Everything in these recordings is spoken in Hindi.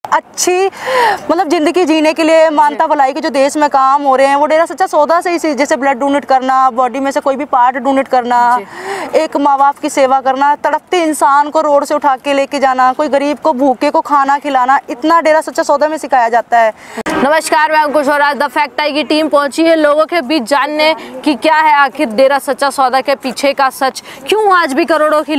अच्छी मतलब ज़िंदगी जीने के लिए मानवता भलाई के जो देश में काम हो रहे हैं वो डेरा सच्चा सौदा से ही, जैसे ब्लड डोनेट करना, बॉडी में से कोई भी पार्ट डोनेट करना, एक माँ बाप की सेवा करना, तड़पते इंसान को रोड से उठा के लेके जाना, कोई गरीब को भूखे को खाना खिलाना, इतना डेरा सच्चा सौदा में सिखाया जाता है। नमस्कार, मैं अंकुश और आज द फैक्ट आई की टीम पहुंची है लोगों के बीच जानने कि क्या है आखिर डेरा सच्चा सौदा के पीछे का सच, क्यों आज भी करोड़ों की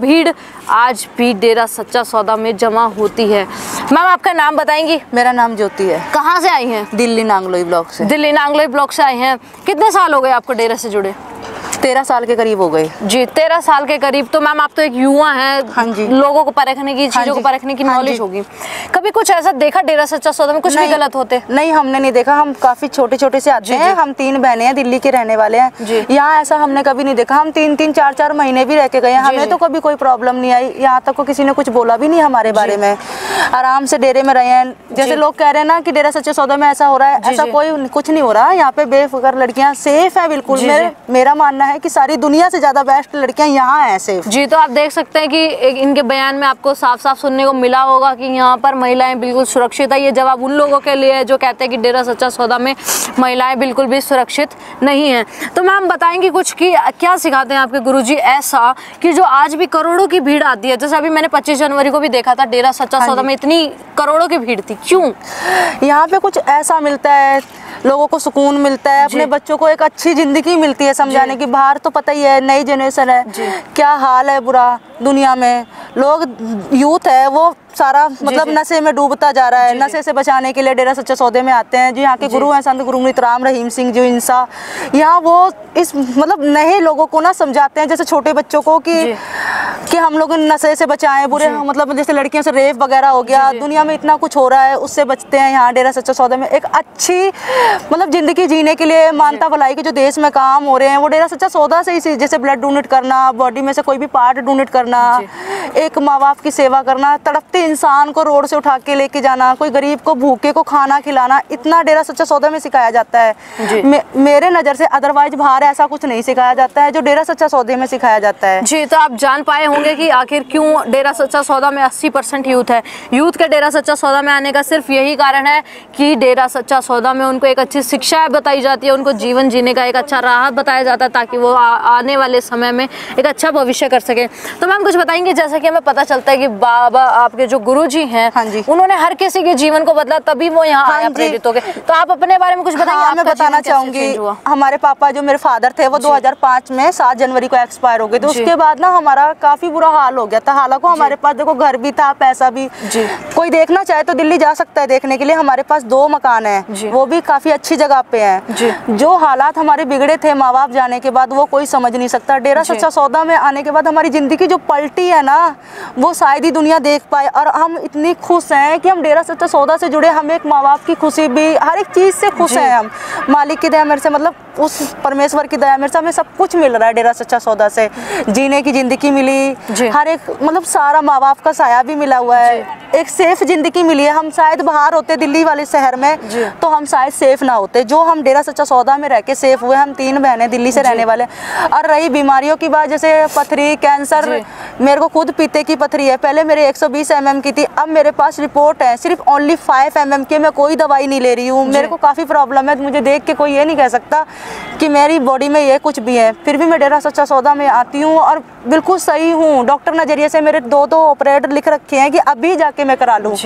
भीड़ आज भी डेरा सच्चा सौदा में जमा होती है। मैम, आपका नाम बताएंगी? मेरा नाम ज्योति है। कहाँ से आई हैं? दिल्ली नांगलोई ब्लॉक से। दिल्ली नांगलोई ब्लॉक से आई हैं। कितने साल हो गए आपको डेरा से जुड़े? 13 साल के करीब हो गए जी, 13 साल के करीब। तो मैम, आप तो एक युवा हैं। हाँ जी। लोगों को परखने की, चीजों को परखने की नॉलेज होगी। कभी कुछ ऐसा देखा डेरा सच्चा सौदा में कुछ भी गलत होते? नहीं, हमने नहीं देखा। हम काफी छोटे छोटे से आते हैं। हम 3 बहनें हैं, दिल्ली के रहने वाले हैं। यहाँ ऐसा हमने कभी नहीं देखा। हम 3-3, 4-4 महीने भी रह के गए, हमें तो कभी कोई प्रॉब्लम नहीं आई। यहाँ तक को किसी ने कुछ बोला भी नहीं हमारे बारे में। आराम से डेरे में रहे हैं। जैसे लोग कह रहे हैं ना कि डेरा सच्चे सौदा में ऐसा हो रहा है, ऐसा कोई कुछ नहीं हो रहा। यहाँ पे बेफिक्र लड़कियाँ सेफ है बिल्कुल। मेरा मानना है कि सारी दुनिया से ज्यादा बेस्ट लड़कियां यहाँ हैं सेफ। जी, तो आप देख सकते हैं कि इनके बयान में आपको साफ साफ सुनने को मिला होगा कि यहाँ पर महिलाएं बिल्कुल सुरक्षित है। ये जवाब उन लोगों के लिए है जो कहते हैं कि डेरा सच्चा सौदा में महिलाएं बिल्कुल भी सुरक्षित नहीं है। तो मैम, बताएंगे कुछ कि क्या सिखाते हैं आपके गुरुजी ऐसा कि जो आज भी करोड़ों की भीड़ आती है? जैसे अभी मैंने 25 जनवरी को भी देखा था, डेरा सच्चा सौदा में इतनी करोड़ों की भीड़ थी, क्यों? यहाँ पे कुछ ऐसा मिलता है, लोगों को सुकून मिलता है, अपने बच्चों को एक अच्छी जिंदगी मिलती है समझाने की। बाहर तो पता ही है, नई जनरेशन है, क्या हाल है बुरा दुनिया में। लोग यूथ है वो सारा मतलब नशे में डूबता जा रहा है। नशे से बचाने के लिए डेरा सच्चे सौदे में आते हैं। जो यहाँ के गुरु हैं संत गुरु राम रहीम सिंह जी इंसा, यहाँ वो इस मतलब नए लोगों को ना समझाते हैं, जैसे छोटे बच्चों को कि हम लोग नशे से बचाएं, बुरे मतलब जैसे लड़कियों से रेप वगैरह हो गया, दुनिया में इतना कुछ हो रहा है, उससे बचते हैं। यहाँ डेरा सच्चा सौदे में एक अच्छी मतलब जिंदगी जीने के लिए मानवता भलाई के जो देश में काम हो रहे हैं वो डेरा सच्चा सौदा से ही, जैसे ब्लड डोनेट करना, बॉडी में से कोई भी पार्ट डोनेट करना, एक माँ बाप की सेवा करना, तड़पते इंसान को रोड से उठा के लेके जाना, कोई गरीब को भूखे को खाना खिलाना, इतना डेरा सच्चा सौदा में सिखाया जाता है। मेरे नज़र से अदरवाइज बाहर ऐसा कुछ नहीं सिखाया जाता है जो डेरा सच्चा सौदे में सिखाया जाता है। जी, तो आप जान पाए होंगे कि आखिर क्यों डेरा सच्चा सौदा में 80% यूथ है। यूथ के डेरा सच्चा सौदा में आने का सिर्फ यही कारण है कि डेरा सच्चा सौदा में उनको एक अच्छी शिक्षा बताई जाती है, उनको जीवन जीने का एक अच्छा राह बताया जाता है ताकि वो आने वाले समय में एक अच्छा भविष्य कर सके। तो मैम, कुछ बताएंगे, जैसा कि हमें पता चलता है कि बाबा आपके जो गुरुजी हैं, उन्होंने हर किसी के जीवन को बदला, तभी वो यहाँ आया प्रेरित हो गए। तो आप अपने बारे में कुछ बताएंगे? मैं बताना चाहूंगी, हमारे पापा जो मेरे फादर थे वो 2005 में 7 जनवरी को एक्सपायर हो गए। तो उसके बाद ना हमारा काफी बुरा हाल हो गया था। हालांकि हमारे पास देखो घर भी था, पैसा भी, कोई देखना चाहे तो दिल्ली जा सकता है देखने के लिए। हमारे पास 2 मकान है, वो भी काफी अच्छी जगह पे हैं। जो हालात हमारे बिगड़े थे माँ बाप जाने के बाद वो कोई समझ नहीं सकता। डेरा सच्चा सौदा में आने के बाद हमारी जिंदगी जो पलटी है ना, वो शायद ही दुनिया देख पाए। और हम इतनी खुश हैं कि हम डेरा सच्चा सौदा से जुड़े। हम एक माँ बाप की खुशी भी, हर एक चीज से खुश हैं हम। मालिक की दया मेरे से, मतलब उस परमेश्वर की दया मेरे से हमें सब कुछ मिल रहा है डेरा सच्चा सौदा से। जीने की जिंदगी मिली, हर एक मतलब सारा माँ बाप का साया भी मिला हुआ है, एक सेफ जिंदगी मिली है। हम शायद बाहर होते दिल्ली वाले शहर में तो हम शायद सेफ ना होते, जो हम डेरा सच्चा सौदा में रह के सेफ हुए। हम 3 बहनें दिल्ली से रहने वाले। और रही बीमारियों की बात, जैसे पथरी, कैंसर, मेरे को खुद पीते की पथरी है। पहले मेरे 120 mm की थी, अब मेरे पास रिपोर्ट है सिर्फ ओनली 5 mm की। मैं कोई दवाई नहीं ले रही हूँ। मेरे को काफी प्रॉब्लम है, मुझे देख के कोई ये नहीं कह सकता कि मेरी बॉडी में ये कुछ भी है। फिर भी मैं डेरा सच्चा सौदा में आती हूँ और बिल्कुल सही हूँ। डॉक्टर नजरिए से मेरे 2 ऑपरेटर लिख रखे हैं कि अभी जाके मैं करा लूँ।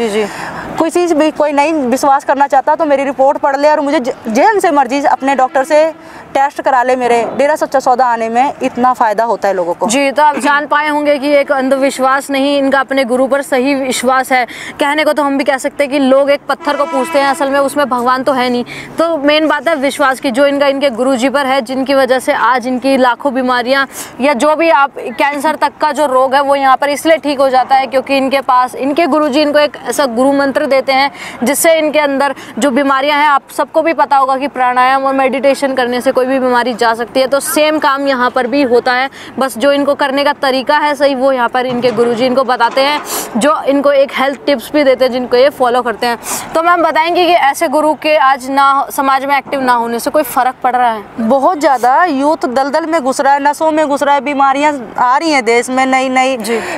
कोई चीज़ भी कोई नहीं विश्वास करना चाहता तो मेरी रिपोर्ट पढ़ ले और मुझे जैन से मर्जी अपने डॉक्टर से टेस्ट करा ले। मेरे डेरा सच्चा सौदा आने में इतना फायदा होता है लोगों को। जी, तो आप जान पाए होंगे कि एक अंधविश्वास नहीं, इनका अपने गुरु पर सही विश्वास है। कहने को तो हम भी कह सकते हैं कि लोग एक पत्थर को पूजते हैं, असल में उसमें भगवान तो है नहीं। तो मेन बात है विश्वास की, जो इनका इनके गुरुजी पर है, जिनकी वजह से आज इनकी लाखों बीमारियां या जो भी आप कैंसर तक का जो रोग है वो यहाँ पर इसलिए ठीक हो जाता है क्योंकि इनके पास इनके गुरुजी इनको एक ऐसा गुरु मंत्र देते हैं, जिससे इनके अंदर जो बीमारियां हैं, आप सबको भी पता होगा कि प्राणायाम और मेडिटेशन करने से कोई भी बीमारी जा सकती है। तो सेम काम यहाँ पर भी होता है, बस जो इनको करने का तरीका है सही, वो यहाँ पर इनके गुरुजी इनको बताते हैं, जो इनको एक हेल्थ टिप्स भी देते हैं, जिनको ये फॉलो करते हैं। तो मैम बताएंगे कि ऐसे गुरु के आज ना समाज में एक्टिव ना होने से कोई फ़र्क पड़ रहा है? बहुत ज़्यादा। यूथ दलदल में घुस रहा है, नसों में घुस रहा है, बीमारियां आ रही हैं देश में नई नई,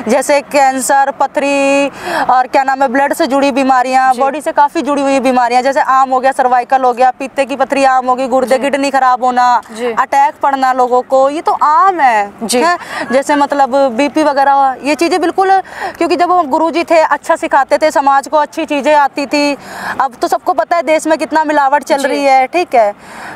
जैसे कैंसर, पथरी और क्या नाम है, ब्लड से जुड़ी बीमारियां, बॉडी से काफ़ी जुड़ी हुई बीमारियां, जैसे आम हो गया, सर्वाइकल हो गया, पीते की पथरी आम होगी, गुर्दे किडनी खराब होना, अटैक पड़ना लोगों को, ये तो आम है। जैसे मतलब बीपी वगैरह, ये चीज़ें बिल्कुल, क्योंकि जब गुरुजी थे अच्छा सिखाते थे, समाज को अच्छी चीज़ें आती थी। अब तो सबको पता है देश में कितना मिलावट चल रही है, ठीक है।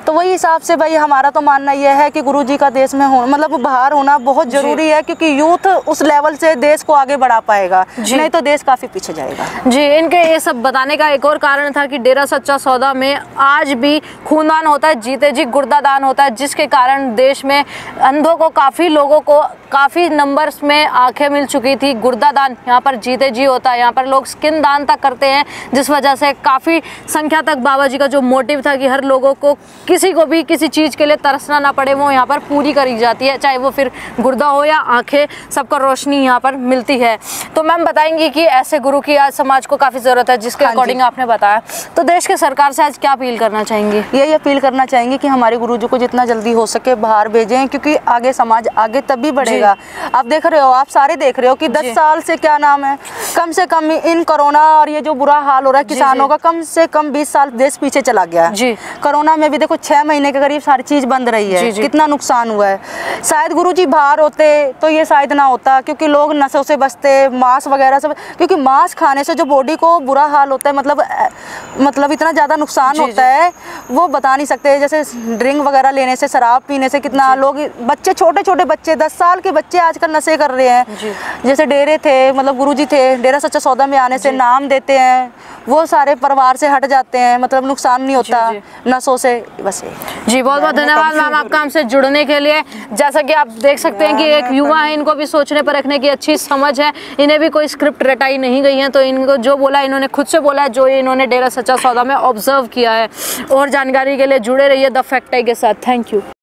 तो वही हिसाब से भाई हमारा तो मानना यह है कि गुरुजी का देश में हो, मतलब बाहर होना बहुत जरूरी है, क्योंकि यूथ उस लेवल से देश को आगे बढ़ा पाएगा, नहीं तो देश काफ़ी पीछे जाएगा। जी, इनके ये सब बताने का एक और कारण था कि डेरा सच्चा सौदा में आज भी खूनदान होता है, जीते जी गुर्दा दान होता है, जिसके कारण देश में अंधों को, काफ़ी लोगों को काफ़ी नंबर्स में आंखें मिल चुकी थी। गुर्दा दान यहाँ पर जीते जी होता है, यहाँ पर लोग स्किन दान तक करते हैं, जिस वजह से काफ़ी संख्या तक बाबा जी का जो मोटिव था कि हर लोगों को, किसी को भी किसी चीज़ के लिए तरसना ना पड़े, वो यहाँ पर पूरी करी जाती है, चाहे वो फिर गुर्दा हो या आंखें, सबको रोशनी यहाँ पर मिलती है। तो मैम बताएंगी कि ऐसे गुरु की आज समाज को काफ़ी ज़रूरत है, जिसके अकॉर्डिंग आपने बताया। तो देश के सरकार से आज क्या अपील करना चाहेंगी? यही अपील करना चाहेंगे कि हमारे गुरुजी को जितना जल्दी हो सके बाहर भेजें, क्योंकि आगे समाज आगे तभी बढ़ेगा। आप देख रहे हो, आप सारे देख रहे हो कि 10 साल से क्या नाम है, कम से कम इन कोरोना और ये जो बुरा हाल हो रहा है किसानों का, कम से कम 20 साल देश पीछे चला गया जी। कोरोना में भी देखो 6 महीने के करीब सारी चीज बंद रही है, कितना नुकसान हुआ है। शायद गुरुजी बाहर होते तो ये शायद ना होता, क्योंकि लोग नशों से बचते, मांस वगैरह सब, क्योंकि मांस खाने से जो बॉडी को बुरा हाल होता है, मतलब इतना ज़्यादा नुकसान होता है, वो बता नहीं सकते। जैसे ड्रिंक वगैरह लेने से, शराब पीने से कितना लोग, बच्चे, छोटे छोटे बच्चे, 10 साल के बच्चे आजकल नशे कर रहे हैं। जैसे डेरे थे, मतलब गुरुजी थे, डेरा सच्चा सौदा में आने से नाम देते हैं, वो सारे परिवार से हट जाते हैं, मतलब नुकसान नहीं होता नशों से। बस जी, बहुत बहुत धन्यवाद मैम आपका हमसे जुड़ने के लिए। जैसा कि आप देख सकते हैं कि एक युवा है, इनको भी सोचने पर रखने की अच्छी समझ है, इन्हें भी कोई स्क्रिप्ट रटाई नहीं गई है, तो इनको जो बोला इन्होंने खुद से बोला है, जो इन्होंने डेरा सच्चा सौदा में ऑब्जर्व किया है। और जानकारी के लिए जुड़े रहिए द फैक्ट आई के साथ। Thank you.